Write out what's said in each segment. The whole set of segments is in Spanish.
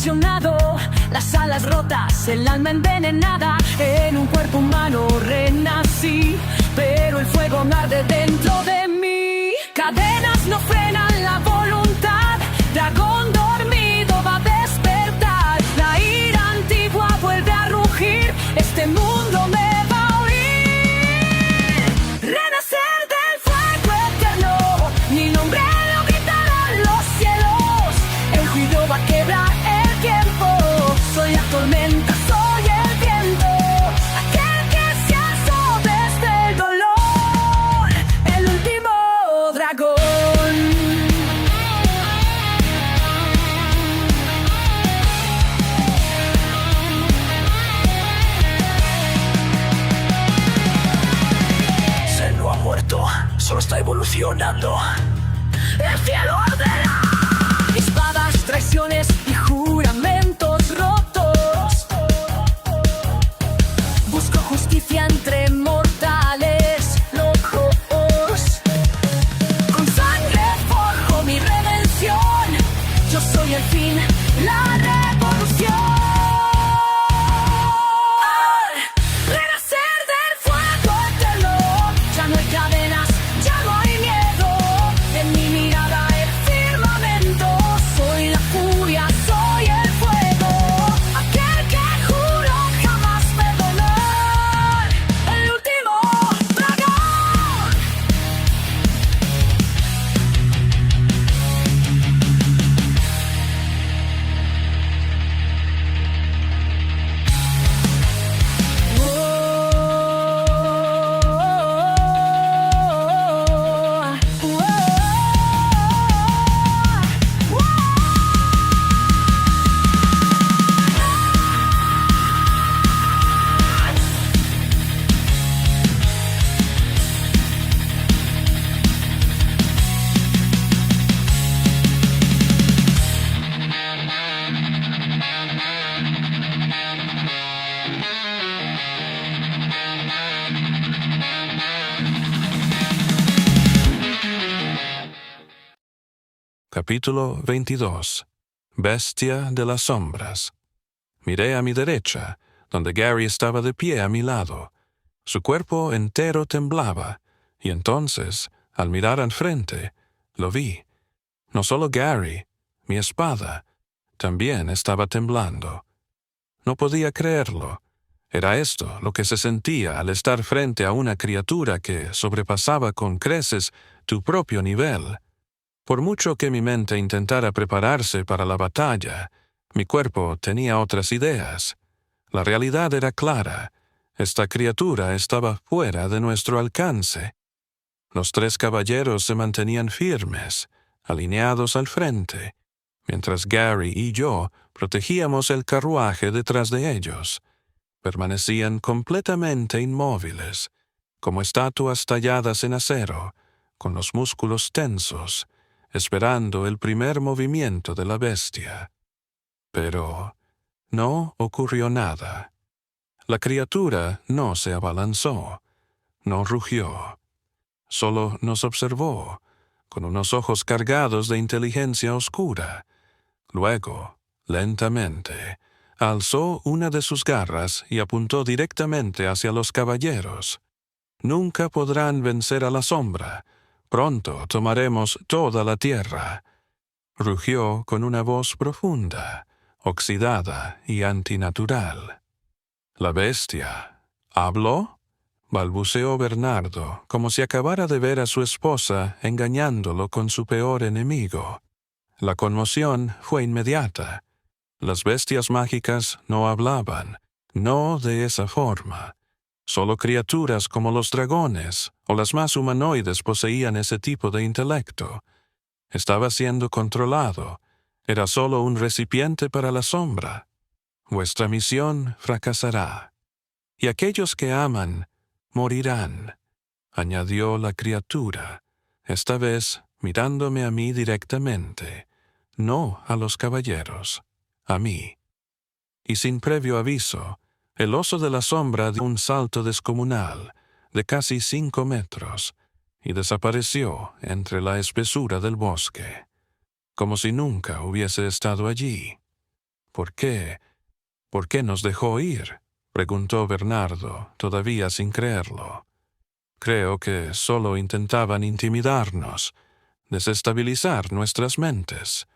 convulsionado, las alas rotas, el alma envenenada. En un cuerpo humano renací, pero el fuego arde dentro de mí. Cadenas no frenan la voluntad, dragón dormido va a despertar. La ira antigua vuelve a rugir, este mundo me va a oír. Renacer del fuego eterno, mi nombre lo gritarán los cielos. El juicio va a quebrar el tiempo, soy la tormenta, soy el viento, aquel que se alzó desde el dolor, el último dragón. Él no ha muerto, solo está evolucionando. El cielo arderá. Espadas, traiciones y juramentos rotos. Busco justicia entre mortales locos. Con sangre forjo mi redención. Yo soy el fin, la revolución. Renacer del fuego eterno. Ya no hay cadenas, ya no hay miedo. En mi mirada el firmamento. Soy la furia, soy el fuego, aquel que juro jamás perdonar. El último dragón. Capítulo 22. Bestia de las sombras. Miré a mi derecha, donde Gary estaba de pie a mi lado. Su cuerpo entero temblaba, y entonces, al mirar al frente, lo vi. No solo Gary, mi espada, también estaba temblando. No podía creerlo. Era esto lo que se sentía al estar frente a una criatura que sobrepasaba con creces tu propio nivel. Por mucho que mi mente intentara prepararse para la batalla, mi cuerpo tenía otras ideas. La realidad era clara. Esta criatura estaba fuera de nuestro alcance. Los tres caballeros se mantenían firmes, alineados al frente, mientras Gary y yo protegíamos el carruaje detrás de ellos. Permanecían completamente inmóviles, como estatuas talladas en acero, con los músculos tensos, esperando el primer movimiento de la bestia. Pero no ocurrió nada. La criatura no se abalanzó, no rugió. Solo nos observó, con unos ojos cargados de inteligencia oscura. Luego, lentamente, alzó una de sus garras y apuntó directamente hacia los caballeros. Nunca podrán vencer a la sombra. Pronto tomaremos toda la tierra. Rugió con una voz profunda, oxidada y antinatural. ¿La bestia habló? Balbuceó Bernardo, como si acabara de ver a su esposa engañándolo con su peor enemigo. La conmoción fue inmediata. Las bestias mágicas no hablaban, no de esa forma. Solo criaturas como los dragones o las más humanoides poseían ese tipo de intelecto. Estaba siendo controlado. Era solo un recipiente para la sombra. Vuestra misión fracasará. Y aquellos que aman morirán, añadió la criatura, esta vez mirándome a mí directamente, no a los caballeros, a mí. Y sin previo aviso, el oso de la sombra dio un salto descomunal, de casi 5 metros, y desapareció entre la espesura del bosque, como si nunca hubiese estado allí. ¿Por qué? ¿Por qué nos dejó ir?, preguntó Bernardo, todavía sin creerlo. Creo que solo intentaban intimidarnos, desestabilizar nuestras mentes,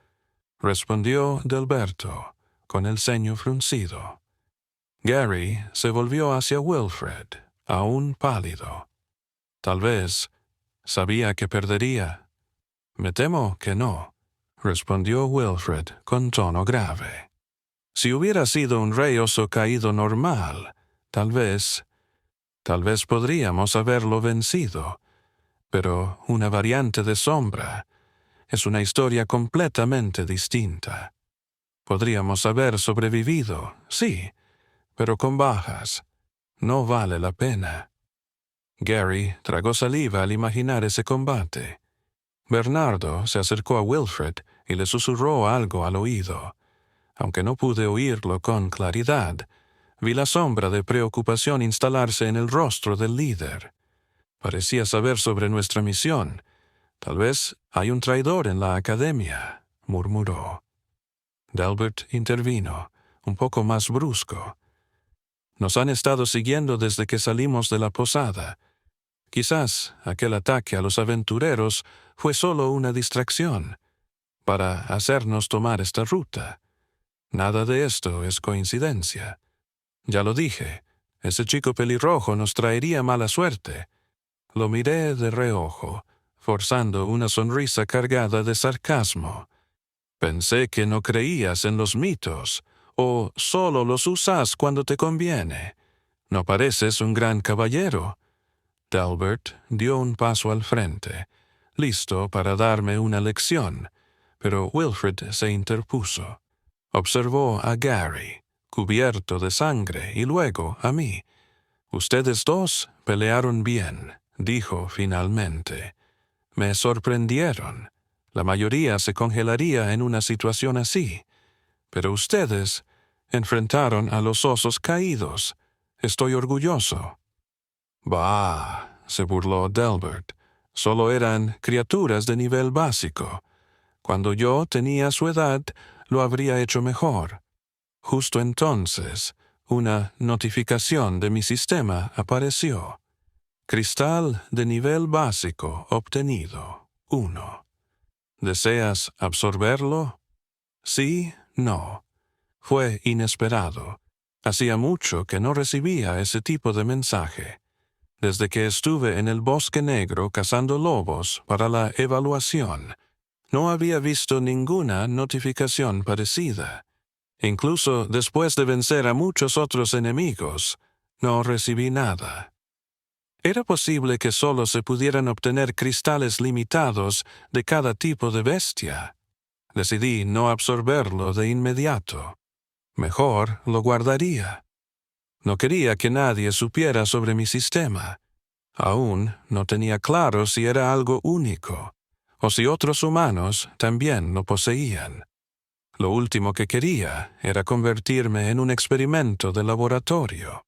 respondió Delberto, con el ceño fruncido. Gary se volvió hacia Wilfred, aún pálido. Tal vez sabía que perdería. Me temo que no, respondió Wilfred con tono grave. Si hubiera sido un rey oso caído normal, tal vez podríamos haberlo vencido, pero una variante de sombra es una historia completamente distinta. Podríamos haber sobrevivido, sí, pero con bajas. No vale la pena. Gary tragó saliva al imaginar ese combate. Bernardo se acercó a Wilfred y le susurró algo al oído. Aunque no pude oírlo con claridad, vi la sombra de preocupación instalarse en el rostro del líder. Parecía saber sobre nuestra misión. Tal vez hay un traidor en la academia, murmuró. Delbert intervino, un poco más brusco. Nos han estado siguiendo desde que salimos de la posada. Quizás aquel ataque a los aventureros fue solo una distracción para hacernos tomar esta ruta. Nada de esto es coincidencia. Ya lo dije, ese chico pelirrojo nos traería mala suerte. Lo miré de reojo, forzando una sonrisa cargada de sarcasmo. Pensé que no creías en los mitos, o solo los usas cuando te conviene. No pareces un gran caballero. Delbert dio un paso al frente, listo para darme una lección, pero Wilfred se interpuso. Observó a Gary, cubierto de sangre, y luego a mí. Ustedes dos pelearon bien, dijo finalmente. Me sorprendieron. La mayoría se congelaría en una situación así. Pero ustedes enfrentaron a los osos caídos. Estoy orgulloso. Bah, se burló Delbert. Solo eran criaturas de nivel básico. Cuando yo tenía su edad, lo habría hecho mejor. Justo entonces, una notificación de mi sistema apareció. Cristal de nivel básico obtenido. 1. ¿Deseas absorberlo? Sí, no. Fue inesperado. Hacía mucho que no recibía ese tipo de mensaje. Desde que estuve en el Bosque Negro cazando lobos para la evaluación, no había visto ninguna notificación parecida. Incluso después de vencer a muchos otros enemigos, no recibí nada. Era posible que solo se pudieran obtener cristales limitados de cada tipo de bestia. Decidí no absorberlo de inmediato. Mejor lo guardaría. No quería que nadie supiera sobre mi sistema. Aún no tenía claro si era algo único, o si otros humanos también lo poseían. Lo último que quería era convertirme en un experimento de laboratorio.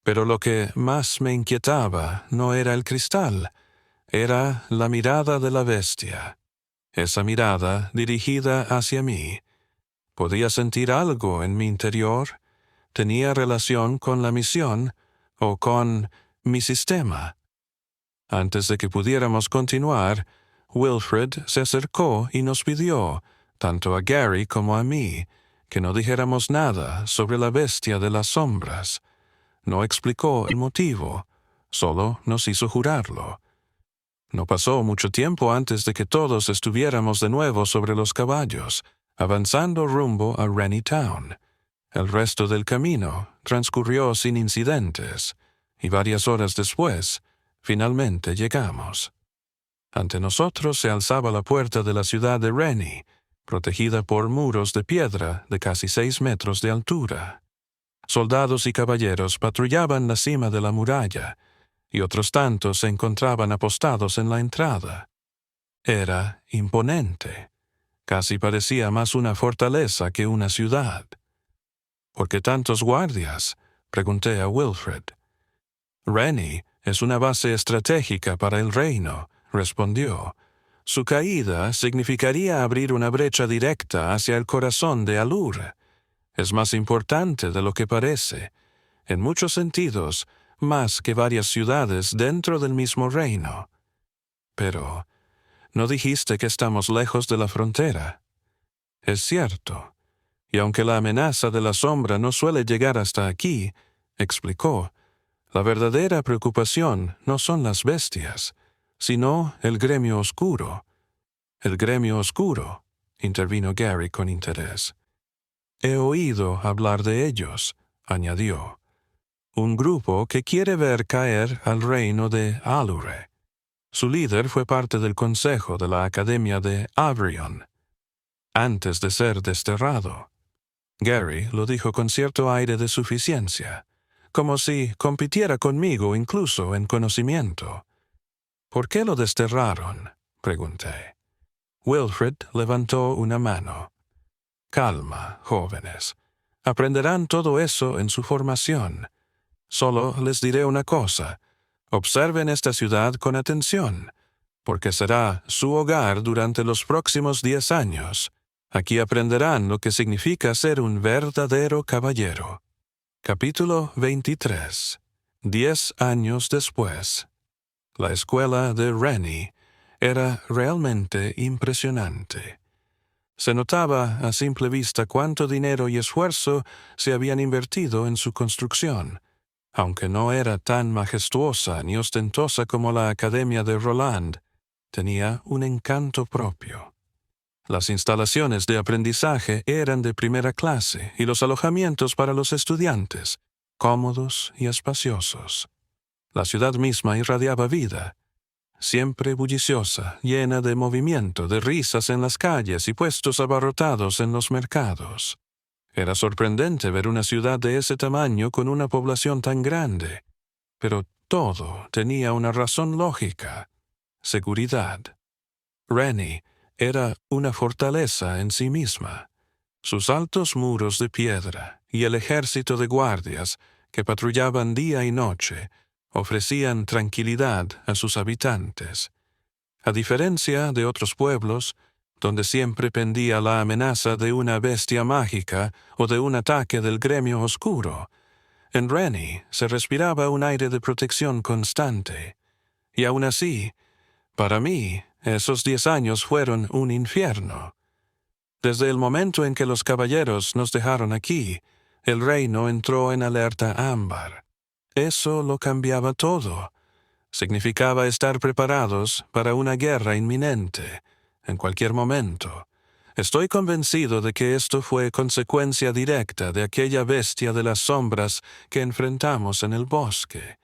Pero lo que más me inquietaba no era el cristal, era la mirada de la bestia. Esa mirada dirigida hacia mí. Podía sentir algo en mi interior. Tenía relación con la misión o con mi sistema. Antes de que pudiéramos continuar, Wilfred se acercó y nos pidió, tanto a Gary como a mí, que no dijéramos nada sobre la bestia de las sombras. No explicó el motivo, solo nos hizo jurarlo. No pasó mucho tiempo antes de que todos estuviéramos de nuevo sobre los caballos, avanzando rumbo a Rennie Town. El resto del camino transcurrió sin incidentes, y varias horas después, finalmente llegamos. Ante nosotros se alzaba la puerta de la ciudad de Rennie, protegida por muros de piedra de casi 6 metros de altura. Soldados y caballeros patrullaban la cima de la muralla, y otros tantos se encontraban apostados en la entrada. Era imponente. Casi parecía más una fortaleza que una ciudad. ¿Por qué tantos guardias?, pregunté a Wilfred. Rennie es una base estratégica para el reino, respondió. Su caída significaría abrir una brecha directa hacia el corazón de Alur. Es más importante de lo que parece, en muchos sentidos, más que varias ciudades dentro del mismo reino. Pero, ¿no dijiste que estamos lejos de la frontera? Es cierto, y aunque la amenaza de la sombra no suele llegar hasta aquí, explicó, la verdadera preocupación no son las bestias, sino el gremio oscuro. El gremio oscuro, intervino Gary con interés. He oído hablar de ellos, añadió. Un grupo que quiere ver caer al reino de Allure. Su líder fue parte del consejo de la Academia de Avrion, antes de ser desterrado. Gary lo dijo con cierto aire de suficiencia, como si compitiera conmigo incluso en conocimiento. ¿Por qué lo desterraron?, pregunté. Wilfred levantó una mano. Calma, jóvenes. Aprenderán todo eso en su formación. Solo les diré una cosa. Observen esta ciudad con atención, porque será su hogar durante los próximos 10 años. Aquí aprenderán lo que significa ser un verdadero caballero. Capítulo 23. 10 años después. La escuela de Rennie era realmente impresionante. Se notaba a simple vista cuánto dinero y esfuerzo se habían invertido en su construcción, aunque no era tan majestuosa ni ostentosa como la Academia de Roland, tenía un encanto propio. Las instalaciones de aprendizaje eran de primera clase y los alojamientos para los estudiantes, cómodos y espaciosos. La ciudad misma irradiaba vida, siempre bulliciosa, llena de movimiento, de risas en las calles y puestos abarrotados en los mercados. Era sorprendente ver una ciudad de ese tamaño con una población tan grande, pero todo tenía una razón lógica: seguridad. Rennie era una fortaleza en sí misma. Sus altos muros de piedra y el ejército de guardias que patrullaban día y noche ofrecían tranquilidad a sus habitantes. A diferencia de otros pueblos, donde siempre pendía la amenaza de una bestia mágica o de un ataque del gremio oscuro, en Rennie se respiraba un aire de protección constante. Y aún así, para mí, esos 10 años fueron un infierno. Desde el momento en que los caballeros nos dejaron aquí, el reino entró en alerta ámbar. Eso lo cambiaba todo. Significaba estar preparados para una guerra inminente, en cualquier momento. Estoy convencido de que esto fue consecuencia directa de aquella bestia de las sombras que enfrentamos en el bosque,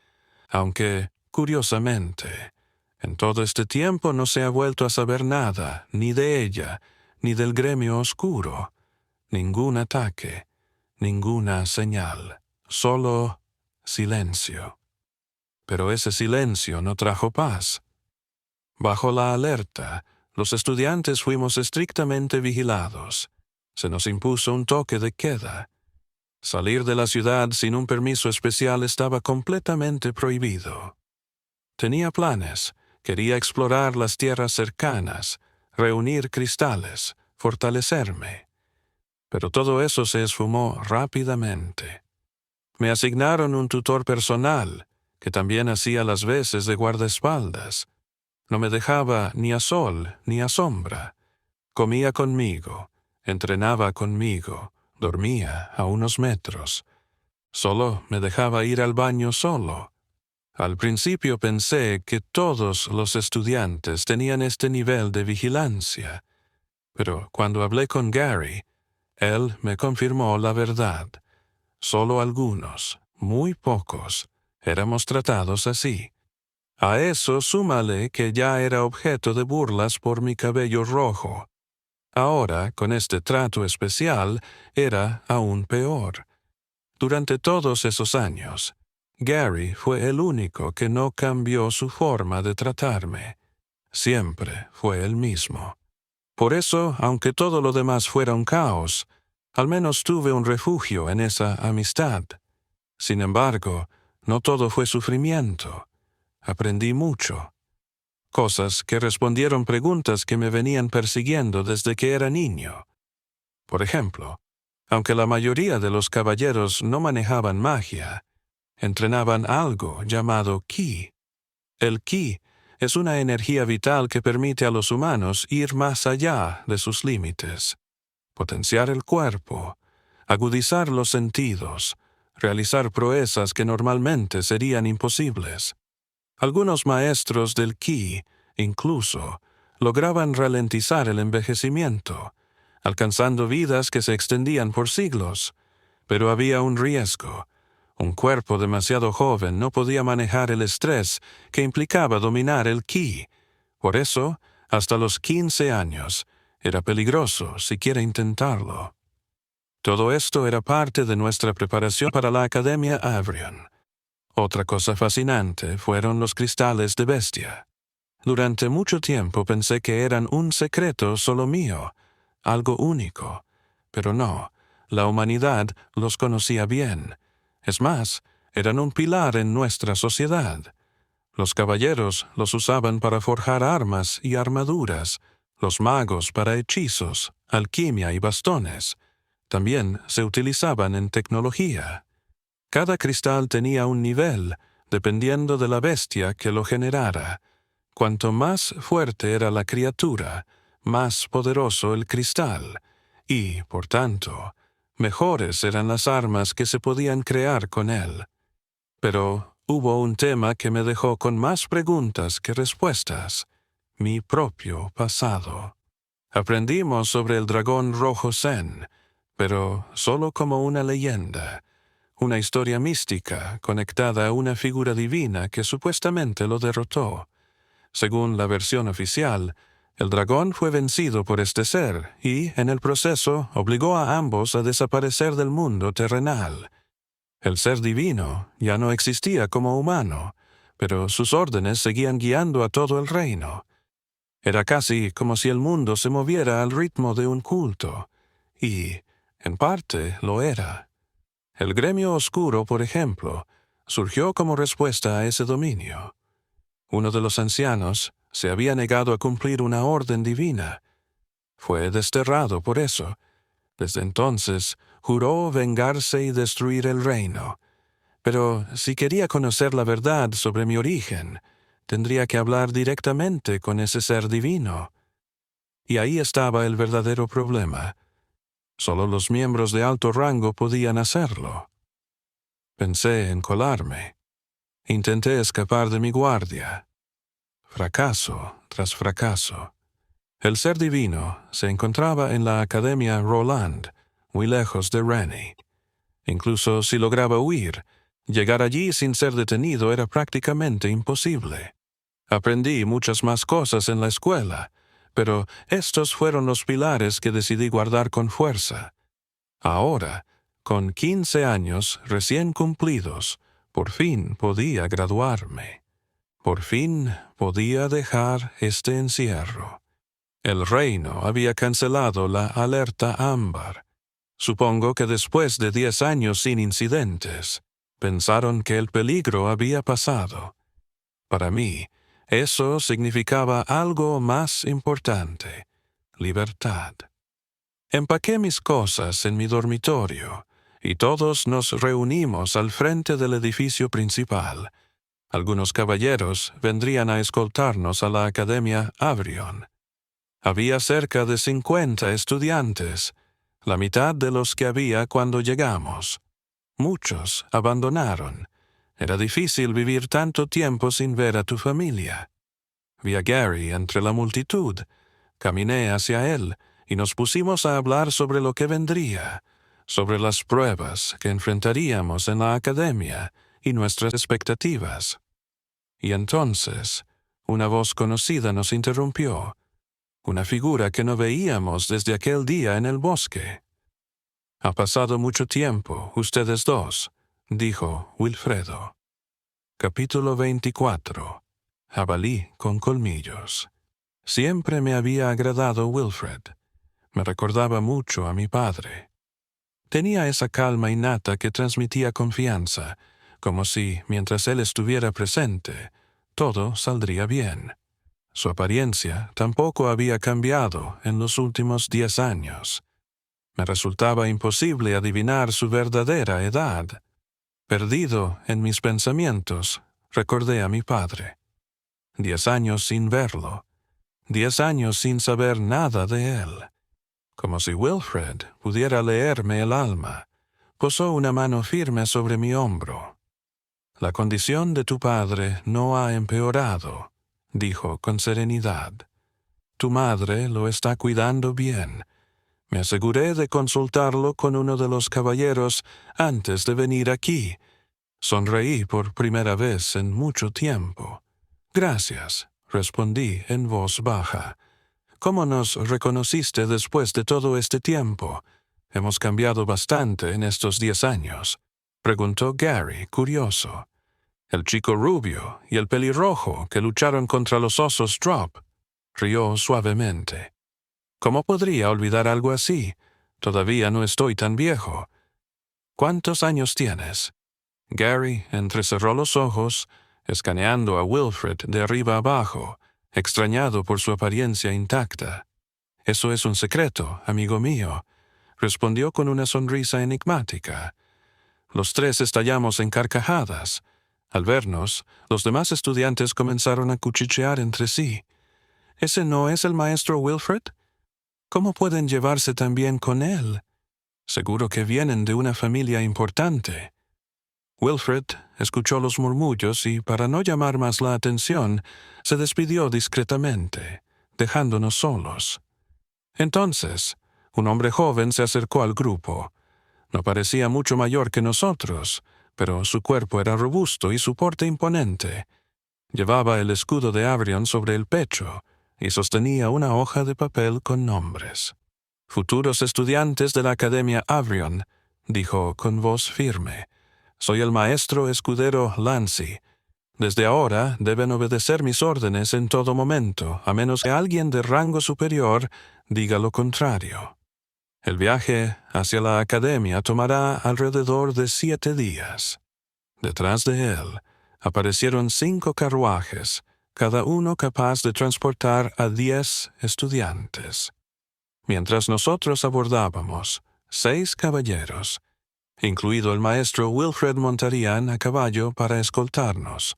aunque, curiosamente, en todo este tiempo no se ha vuelto a saber nada, ni de ella, ni del gremio oscuro. Ningún ataque, ninguna señal, solo silencio. Pero ese silencio no trajo paz. Bajo la alerta, los estudiantes fuimos estrictamente vigilados. Se nos impuso un toque de queda. Salir de la ciudad sin un permiso especial estaba completamente prohibido. Tenía planes. Quería explorar las tierras cercanas, reunir cristales, fortalecerme. Pero todo eso se esfumó rápidamente. Me asignaron un tutor personal, que también hacía las veces de guardaespaldas. No me dejaba ni a sol ni a sombra. Comía conmigo, entrenaba conmigo, dormía a unos metros. Solo me dejaba ir al baño solo. Al principio pensé que todos los estudiantes tenían este nivel de vigilancia, pero cuando hablé con Gary, él me confirmó la verdad. Solo algunos, muy pocos, éramos tratados así. A eso súmale que ya era objeto de burlas por mi cabello rojo. Ahora, con este trato especial, era aún peor. Durante todos esos años, Gary fue el único que no cambió su forma de tratarme. Siempre fue el mismo. Por eso, aunque todo lo demás fuera un caos, al menos tuve un refugio en esa amistad. Sin embargo, no todo fue sufrimiento. Aprendí mucho. Cosas que respondieron preguntas que me venían persiguiendo desde que era niño. Por ejemplo, Aunque la mayoría de los caballeros no manejaban magia, entrenaban algo llamado ki. El ki es una energía vital que permite a los humanos ir más allá de sus límites, potenciar el cuerpo, agudizar los sentidos, realizar proezas que normalmente serían imposibles. Algunos maestros del ki, incluso, lograban ralentizar el envejecimiento, alcanzando vidas que se extendían por siglos. Pero había un riesgo. Un cuerpo demasiado joven no podía manejar el estrés que implicaba dominar el ki. Por eso, hasta los 15 años, era peligroso siquiera intentarlo. Todo esto era parte de nuestra preparación para la Academia Avrion. Otra cosa fascinante fueron los cristales de bestia. Durante mucho tiempo pensé que eran un secreto solo mío, algo único. Pero no, la humanidad los conocía bien. Es más, eran un pilar en nuestra sociedad. Los caballeros los usaban para forjar armas y armaduras, los magos para hechizos, alquimia y bastones. También se utilizaban en tecnología. Cada cristal tenía un nivel, dependiendo de la bestia que lo generara. Cuanto más fuerte era la criatura, más poderoso el cristal, y, por tanto, mejores eran las armas que se podían crear con él. Pero hubo un tema que me dejó con más preguntas que respuestas: mi propio pasado. Aprendimos sobre el dragón rojo Zen, pero solo como una leyenda, una historia mística conectada a una figura divina que supuestamente lo derrotó. Según la versión oficial, el dragón fue vencido por este ser y, en el proceso, obligó a ambos a desaparecer del mundo terrenal. El ser divino ya no existía como humano, pero sus órdenes seguían guiando a todo el reino. Era casi como si el mundo se moviera al ritmo de un culto, y, en parte, lo era. El gremio oscuro, por ejemplo, surgió como respuesta a ese dominio. Uno de los ancianos se había negado a cumplir una orden divina. Fue desterrado por eso. Desde entonces, juró vengarse y destruir el reino. Pero si quería conocer la verdad sobre mi origen, tendría que hablar directamente con ese ser divino. Y ahí estaba el verdadero problema. Solo los miembros de alto rango podían hacerlo. Pensé en colarme. Intenté escapar de mi guardia. Fracaso tras fracaso. El ser divino se encontraba en la Academia Roland, muy lejos de Rennie. Incluso si lograba huir, llegar allí sin ser detenido era prácticamente imposible. Aprendí muchas más cosas en la escuela, pero estos fueron los pilares que decidí guardar con fuerza. Ahora, con 15 años recién cumplidos, por fin podía graduarme. Por fin podía dejar este encierro. El reino había cancelado la alerta ámbar. Supongo que después de 10 años sin incidentes, pensaron que el peligro había pasado. Para mí, eso significaba algo más importante: libertad. Empaqué mis cosas en mi dormitorio, y todos nos reunimos al frente del edificio principal. Algunos caballeros vendrían a escoltarnos a la Academia Avrion. Había cerca de 50 estudiantes, la mitad de los que había cuando llegamos. Muchos abandonaron. Era difícil vivir tanto tiempo sin ver a tu familia. Vi a Gary entre la multitud. Caminé hacia él y nos pusimos a hablar sobre lo que vendría, sobre las pruebas que enfrentaríamos en la academia y nuestras expectativas. Y entonces, una voz conocida nos interrumpió, una figura que no veíamos desde aquel día en el bosque. «Ha pasado mucho tiempo, ustedes dos», dijo Wilfredo. Capítulo 24. Jabalí con colmillos. Siempre me había agradado Wilfred. Me recordaba mucho a mi padre. Tenía esa calma innata que transmitía confianza, como si, mientras él estuviera presente, todo saldría bien. Su apariencia tampoco había cambiado en los últimos 10 años. Me resultaba imposible adivinar su verdadera edad. Perdido en mis pensamientos, recordé a mi padre. 10 años sin verlo. 10 años sin saber nada de él. Como si Wilfred pudiera leerme el alma, posó una mano firme sobre mi hombro. «La condición de tu padre no ha empeorado», dijo con serenidad. «Tu madre lo está cuidando bien. Me aseguré de consultarlo con uno de los caballeros antes de venir aquí. Sonreí por primera vez en mucho tiempo. «Gracias», respondí en voz baja. «¿Cómo nos reconociste después de todo este tiempo? Hemos cambiado bastante en estos 10 años», preguntó Gary, curioso. «El chico rubio y el pelirrojo que lucharon contra los osos Drop», rió suavemente. «¿Cómo podría olvidar algo así? Todavía no estoy tan viejo». «¿Cuántos años tienes?» Gary entrecerró los ojos, escaneando a Wilfred de arriba abajo, extrañado por su apariencia intacta. «Eso es un secreto, amigo mío», respondió con una sonrisa enigmática. Los tres estallamos en carcajadas. Al vernos, los demás estudiantes comenzaron a cuchichear entre sí. «¿Ese no es el maestro Wilfred? ¿Cómo pueden llevarse tan bien con él? Seguro que vienen de una familia importante». Wilfred escuchó los murmullos y, para no llamar más la atención, se despidió discretamente, dejándonos solos. Entonces, un hombre joven se acercó al grupo. No parecía mucho mayor que nosotros, pero su cuerpo era robusto y su porte imponente. Llevaba el escudo de Avrion sobre el pecho y sostenía una hoja de papel con nombres. «Futuros estudiantes de la Academia Avrion», dijo con voz firme. «Soy el maestro escudero Lancy. Desde ahora deben obedecer mis órdenes en todo momento, a menos que alguien de rango superior diga lo contrario. El viaje hacia la academia tomará alrededor de 7 días». Detrás de él aparecieron 5 carruajes, cada uno capaz de transportar a 10 estudiantes. Mientras nosotros abordábamos, 6 caballeros, incluido el maestro Wilfred, montarían a caballo para escoltarnos.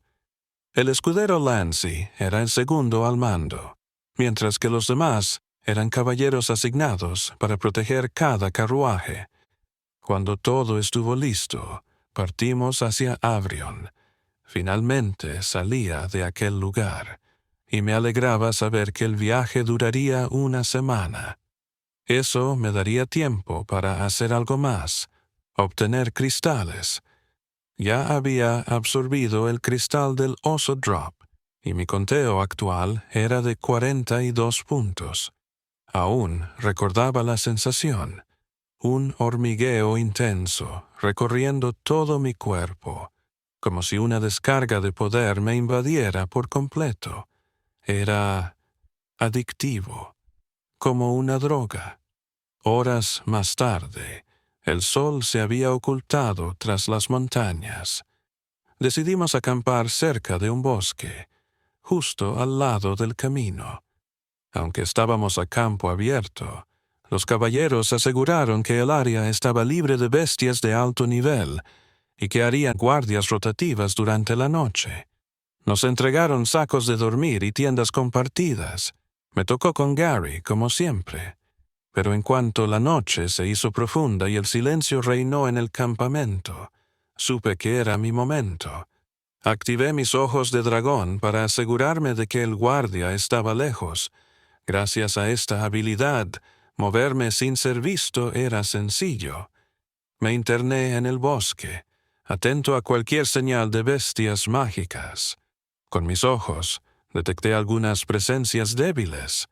El escudero Lancy era el segundo al mando, mientras que los demás eran caballeros asignados para proteger cada carruaje. Cuando todo estuvo listo, partimos hacia Avrion. Finalmente salía de aquel lugar, y me alegraba saber que el viaje duraría una semana. Eso me daría tiempo para hacer algo más, obtener cristales. Ya había absorbido el cristal del oso Drop, y mi conteo actual era de 42 puntos. Aún recordaba la sensación, un hormigueo intenso recorriendo todo mi cuerpo, como si una descarga de poder me invadiera por completo. Era adictivo, como una droga. Horas más tarde, el sol se había ocultado tras las montañas. Decidimos acampar cerca de un bosque, justo al lado del camino. Aunque estábamos a campo abierto, los caballeros aseguraron que el área estaba libre de bestias de alto nivel y que harían guardias rotativas durante la noche. Nos entregaron sacos de dormir y tiendas compartidas. Me tocó con Gary, como siempre. Pero en cuanto la noche se hizo profunda y el silencio reinó en el campamento, supe que era mi momento. Activé mis ojos de dragón para asegurarme de que el guardia estaba lejos. Gracias a esta habilidad, moverme sin ser visto era sencillo. Me interné en el bosque, atento a cualquier señal de bestias mágicas. Con mis ojos, detecté algunas presencias débiles,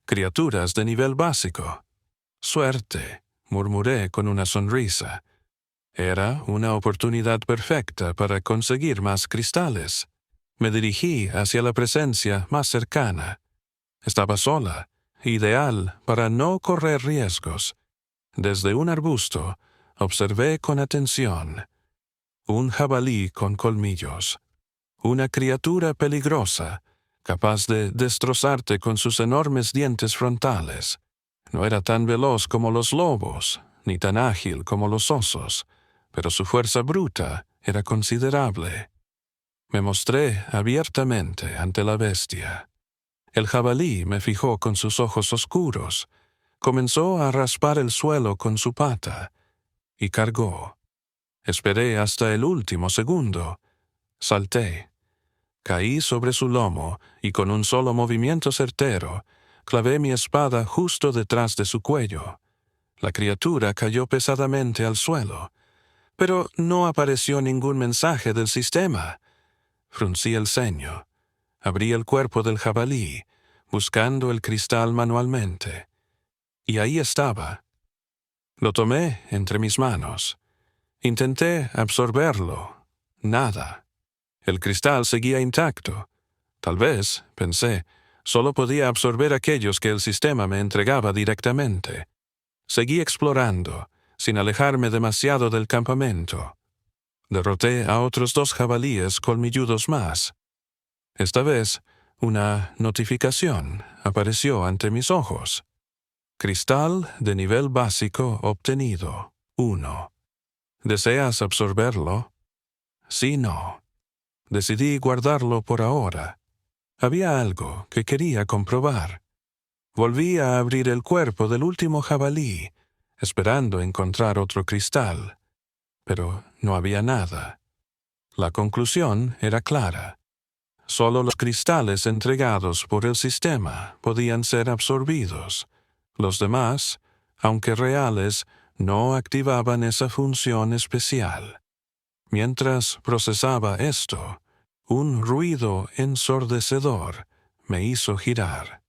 criaturas de nivel básico. «Suerte», murmuré con una sonrisa. Era una oportunidad perfecta para conseguir más cristales. Me dirigí hacia la presencia más cercana. Estaba sola, ideal para no correr riesgos. Desde un arbusto, observé con atención. Un jabalí con colmillos. Una criatura peligrosa, capaz de destrozarte con sus enormes dientes frontales. No era tan veloz como los lobos, ni tan ágil como los osos, pero su fuerza bruta era considerable. Me mostré abiertamente ante la bestia. El jabalí me fijó con sus ojos oscuros, comenzó a raspar el suelo con su pata, y cargó. Esperé hasta el último segundo. Salté. Caí sobre su lomo, y con un solo movimiento certero, clavé mi espada justo detrás de su cuello. La criatura cayó pesadamente al suelo, pero no apareció ningún mensaje del sistema. Fruncí el ceño. Abrí el cuerpo del jabalí, buscando el cristal manualmente. Y ahí estaba. Lo tomé entre mis manos. Intenté absorberlo. Nada. El cristal seguía intacto. Tal vez, pensé, solo podía absorber aquellos que el sistema me entregaba directamente. Seguí explorando, sin alejarme demasiado del campamento. Derroté a otros 2 jabalíes colmilludos más. Esta vez, una notificación apareció ante mis ojos. Cristal de nivel básico obtenido, 1. ¿Deseas absorberlo? Sí, no. Decidí guardarlo por ahora. Había algo que quería comprobar. Volví a abrir el cuerpo del último jabalí, esperando encontrar otro cristal. Pero no había nada. La conclusión era clara. Solo los cristales entregados por el sistema podían ser absorbidos. Los demás, aunque reales, no activaban esa función especial. Mientras procesaba esto, un ruido ensordecedor me hizo girar.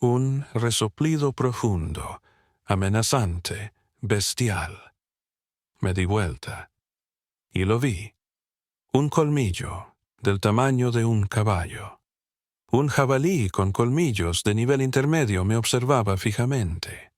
Un resoplido profundo, amenazante, bestial. Me di vuelta. Y lo vi. Un colmillo, del tamaño de un caballo. Un jabalí con colmillos de nivel intermedio me observaba fijamente.